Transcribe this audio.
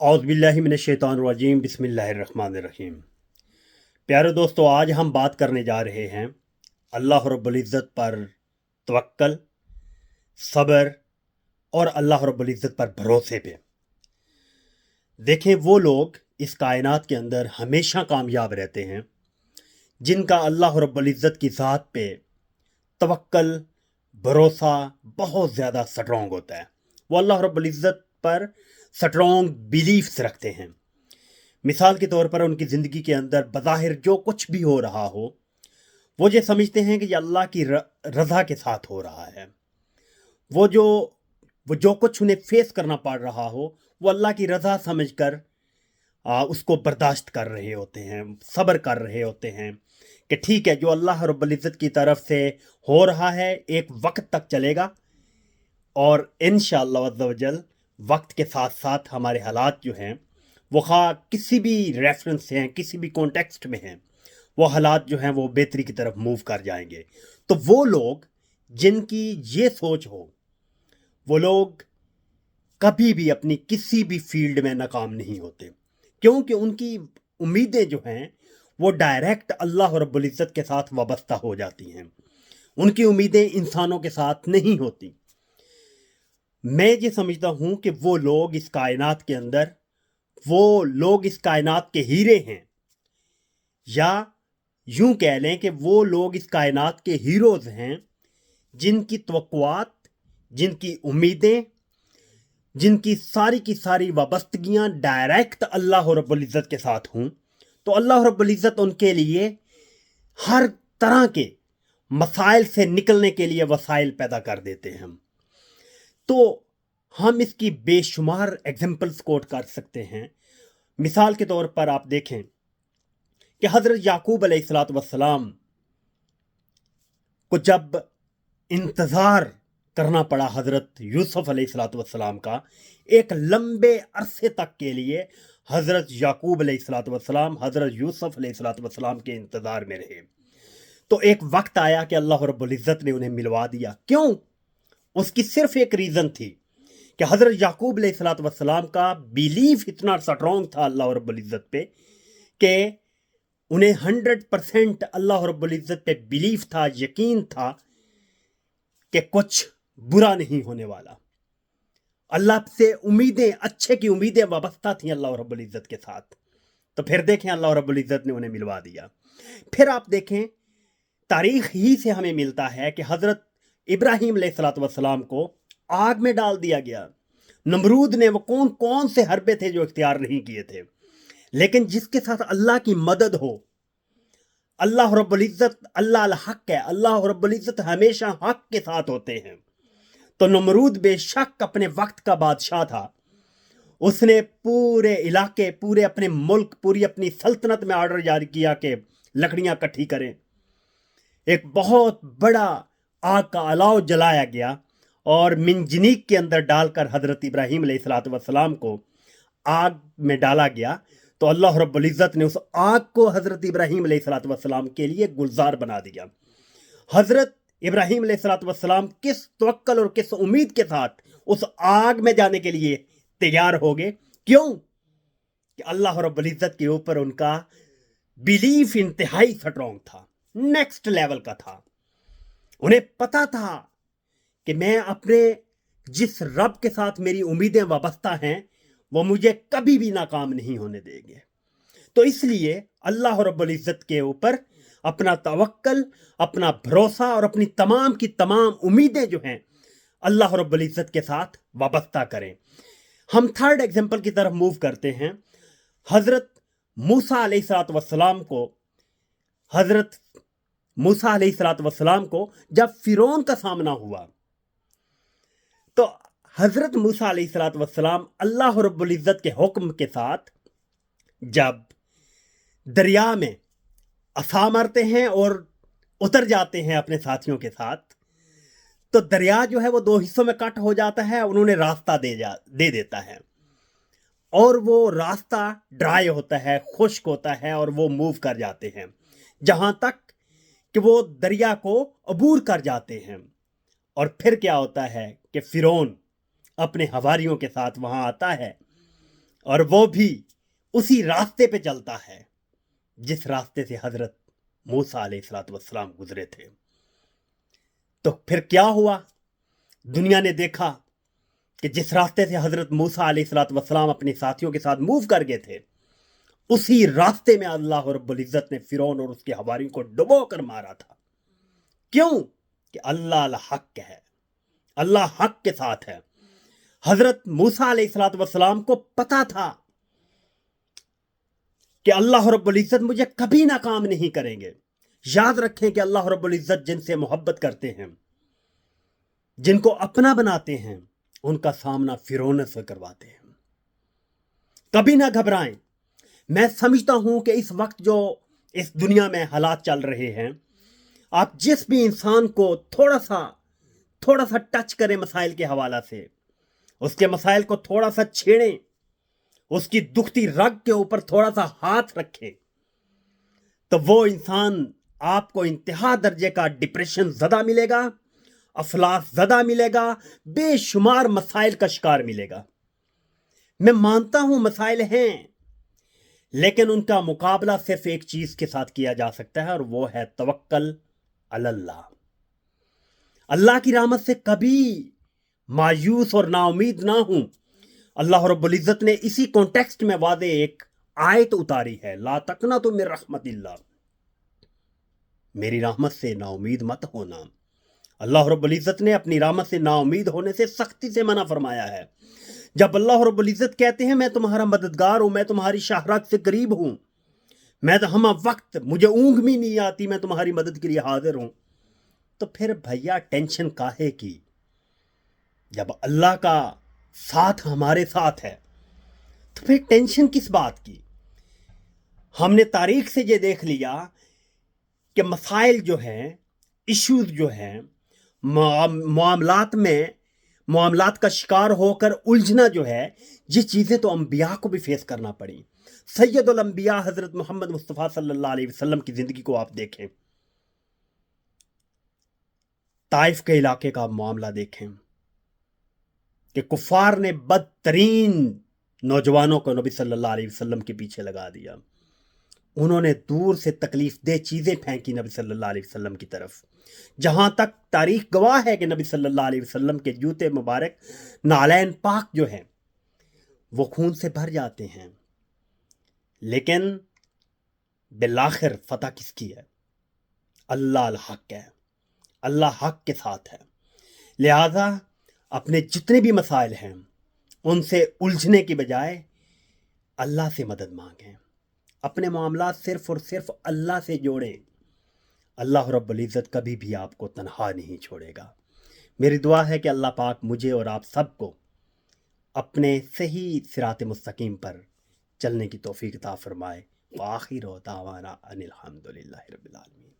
औज़ुबिल्लाहि मिनश्शैतानिर्रजीम बिस्मिल्लाहिर्रहमानिर्रहीम। प्यारे दोस्तों, आज हम बात करने जा रहे हैं अल्लाह रब्बुल इज़्ज़त पर तवक्कल, सब्र और अल्लाह रब्बुल इज़्ज़त पर भरोसे पे। देखें, वो लोग इस कायनात के अंदर हमेशा कामयाब रहते हैं जिनका अल्लाह रब्बुल इज़्ज़त की ज़ात पे तवक्कल, भरोसा बहुत ज़्यादा स्ट्रॉन्ग होता है। वो अल्लाह रब्बुल इज़्ज़त पर स्ट्रॉन्ग बिलीफ्स रखते हैं। मिसाल के तौर पर उनकी ज़िंदगी के अंदर बज़ाहिर जो कुछ भी हो रहा हो, वो ये समझते हैं कि ये अल्लाह की रज़ा के साथ हो रहा है। वो जो वो जो कुछ उन्हें फेस करना पड़ रहा हो, वो अल्लाह की रज़ा समझकर उसको बर्दाश्त कर रहे होते हैं, सब्र कर रहे होते हैं कि ठीक है, जो अल्लाह रब्बुल इज़्ज़त की तरफ से हो रहा है एक वक्त तक चलेगा और इंशाअल्लाह अज़्ज़ व जल वक्त के साथ साथ हमारे हालात जो हैं वो खा किसी भी रेफरेंस से हैं, किसी भी कॉन्टेक्स्ट में हैं, वो हालात जो हैं वो बेहतरी की तरफ मूव कर जाएंगे। तो वो लोग जिनकी ये सोच हो, वो लोग कभी भी अपनी किसी भी फील्ड में नाकाम नहीं होते, क्योंकि उनकी उम्मीदें जो हैं वो डायरेक्ट अल्लाह रब्बुल इज़्ज़त के साथ वाबस्ता हो जाती हैं। उनकी उम्मीदें इंसानों के साथ नहीं होती। मैं ये समझता हूँ कि वो लोग इस कायनात के अंदर, वो लोग इस कायनात के हीरे हैं, या यूं कह लें कि वो लोग इस कायनात के हीरोज हैं जिनकी तवक्कुआत, जिनकी उम्मीदें, जिनकी सारी की सारी वाबस्तगियां डायरेक्ट अल्लाह रब्बुल इज़्ज़त के साथ हों। तो अल्लाह रब्बुल इज़्ज़त उनके लिए हर तरह के मसाइल से निकलने के लिए वसाइल पैदा कर देते हैं। तो हम इसकी बेशुमार एग्जाम्पल्स कोट कर सकते हैं। मिसाल के तौर पर आप देखें कि हज़रत याकूब अलैहिस्सलाम को जब इंतज़ार करना पड़ा हज़रत यूसुफ अलैहिस्सलाम का, एक लंबे अरसे तक के लिए हज़रत याकूब अलैहिस्सलाम हज़रत यूसुफ अलैहिस्सलाम के इंतज़ार में रहे। तो एक वक्त आया कि अल्लाह रब्बुल इज़्ज़त ने उन्हें मिलवा दिया। क्यों? उसकी सिर्फ एक रीज़न थी कि हज़रत याकूब अलैहिस्सलाम का बिलीफ इतना स्ट्रॉन्ग था अल्लाह रब्बुल इज़्ज़त पे कि उन्हें 100% अल्लाह रब्बुल इज़्ज़त पे बिलीफ था, यकीन था कि कुछ बुरा नहीं होने वाला। अल्लाह से उम्मीदें, अच्छे की उम्मीदें वाबस्ता थी अल्लाह रब्बुल इज़्ज़त के साथ। तो फिर देखें, अल्लाह रब्बुल इज़्ज़त ने उन्हें मिलवा दिया। फिर आप देखें, तारीख ही से हमें मिलता है कि हज़रत इब्राहीम अलैहिस्सलाम को आग में डाल दिया गया। नमरूद ने वो कौन कौन से हरबे थे जो इख्तियार नहीं किए थे, लेकिन जिसके साथ अल्लाह की मदद हो, अल्लाह रब्बुल इज़्ज़त, अल्लाह अल हक है, अल्लाह रब्बुल इज़्ज़त हमेशा हक के साथ होते हैं। तो नमरूद बेशक अपने वक्त का बादशाह था। उसने पूरे इलाके, पूरे अपने मुल्क, पूरी अपनी सल्तनत में ऑर्डर जारी किया कि लकड़ियां इकट्ठी करें। एक बहुत बड़ा आग का अलाव जलाया गया और मिंजनीक के अंदर डालकर हज़रत इब्राहीम अलैहिस्सलाम को आग में डाला गया। तो अल्लाह रब्बुल इज़्ज़त ने उस आग को हज़रत इब्राहीम अलैहिस्सलाम के लिए गुलजार बना दिया। हज़रत इब्राहीम अलैहिस्सलाम किस तवक्कल और किस उम्मीद के साथ उस आग में जाने के लिए तैयार हो गए? क्यों? कि अल्लाह रब्बुल इज़्ज़त के ऊपर उनका बिलीफ इंतहाई स्ट्रॉन्ग था, नेक्स्ट लेवल का था। उन्हें पता था कि मैं अपने जिस रब के साथ मेरी उम्मीदें वाबस्ता हैं, वो मुझे कभी भी नाकाम नहीं होने देंगे। तो इसलिए अल्लाह रब्बुल इज़्ज़त के ऊपर अपना तवक्कल, अपना भरोसा और अपनी तमाम की तमाम उम्मीदें जो हैं अल्लाह रब्बुल इज़्ज़त के साथ वाबस्ता करें। हम थर्ड एग्जाम्पल की तरफ मूव करते हैं। हज़रत मूसा अलैहिस्सलाम को, हज़रत मूसा अलैहिस्सलाम को जब फिरौन का सामना हुआ, तो हज़रत मूसा अलैहिस्सलाम अल्लाह रब्बुल इज़्ज़त के हुक्म के साथ जब दरिया में असा मारते हैं और उतर जाते हैं अपने साथियों के साथ, तो दरिया जो है वो दो हिस्सों में कट हो जाता है। उन्होंने रास्ता दे देता है और वो रास्ता ड्राई होता है, खुश्क होता है और वो मूव कर जाते हैं जहां तक कि वो दरिया को अबूर कर जाते हैं। और फिर क्या होता है कि फिरौन अपने हवारियों के साथ वहां आता है اور وہ بھی उसी रास्ते पे चलता है जिस रास्ते से हजरत मूसा अलैहिस्सलाम गुजरे थे। तो फिर क्या हुआ? दुनिया ने देखा कि जिस रास्ते से हजरत मूसा अलैहिस्सलाम अपने साथियों के साथ मूव कर गए थे, उसी रास्ते में अल्लाह रब्बुल इज्जत ने फिरौन और उसके हवारियों को डुबो कर मारा था। क्यों? कि अल्लाह हक है, अल्लाह हक के साथ है। हजरत मूसा अलैहिस्सलाम को पता था कि अल्लाह रब्बुल इज्जत मुझे कभी नाकाम नहीं करेंगे। याद रखें कि अल्लाह रब्बुल इज्जत जिनसे मोहब्बत करते हैं, जिनको अपना बनाते हैं, उनका सामना फिरौन से करवाते हैं। कभी ना घबराएं। मैं समझता हूं कि इस वक्त जो इस दुनिया में हालात चल रहे हैं, आप जिस भी इंसान को थोड़ा सा टच करें मसाइल के हवाला से, उसके मसाइल को थोड़ा सा छेड़ें, उसकी दुखती रग के ऊपर थोड़ा सा हाथ रखें, तो वो इंसान आपको इंतहा दर्जे का डिप्रेशन ज़दा मिलेगा, अफलास ज़दा मिलेगा, बेशुमार मसाइल का शिकार मिलेगा। मैं मानता हूं मसाइल हैं, लेकिन उनका मुकाबला सिर्फ एक चीज के साथ किया जा सकता है, और वो है तवक्कल अल्लाह। अल्लाह की रहमत से कभी मायूस और नाउमीद ना हूं। अल्लाह रब्बुल इज्जत ने इसी कॉन्टेक्स्ट में वादे एक आयत उतारी है, ला तकना तो मिन रहमतिल्लाह, मेरी रहमत से नाउमीद मत होना। अल्लाह रब्बुल इज्जत ने अपनी रहमत से नाउमीद होने से सख्ती से मना फरमाया है। जब अल्लाह रब्बुल इज्जत कहते हैं मैं तुम्हारा मददगार हूं, मैं तुम्हारी शाहरात से करीब हूं, मैं तो हम वक्त मुझे ऊंघ भी नहीं आती, मैं तुम्हारी मदद के लिए हाजिर हूं, तो फिर भैया टेंशन काहे की? जब अल्लाह का साथ हमारे साथ है तो फिर टेंशन किस बात की? हमने तारीख से ये देख लिया कि मसाइल जो हैं, इश्यूज जो हैं, मामलात का शिकार होकर उलझना जो है, ये चीज़ें तो अंबिया को भी फेस करना पड़ी। सैयदुल अंबिया हजरत मोहम्मद मुस्तफ़ा सल्लल्लाहु अलैहि वसल्लम की ज़िंदगी को आप देखें, ताइफ के इलाके का मामला देखें कि कुफार ने बदतरीन नौजवानों को नबी सल्लल्लाहु अलैहि वसल्लम के पीछे लगा दिया। उन्होंने दूर से तकलीफ दे चीज़ें फेंकी नबी सल्लल्लाहु अलैहि वसल्लम की तरफ। जहां तक तारीख गवाह है कि नबी सल्लल्लाहु अलैहि वसल्लम के जूते मुबारक, नालैन पाक जो हैं, वो खून से भर जाते हैं, लेकिन बिलाखिर फतह किसकी है? अल्लाह हक है, अल्लाह हक के साथ है। लिहाजा अपने जितने भी मसाइल हैं उनसे उलझने की बजाय अल्लाह से मदद मांगें, अपने मामलात सिर्फ और सिर्फ अल्लाह से जोड़ें। अल्लाह रब्बुल इज़्ज़त कभी भी आपको तन्हा नहीं छोड़ेगा। मेरी दुआ है कि अल्लाह पाक मुझे और आप सबको अपने सही सिरात मुस्तकीम पर चलने की तौफीक अता फरमाए। व आखिर दावाना अनिल हम्दुलिल्लाहि रब्बिल आलमीन।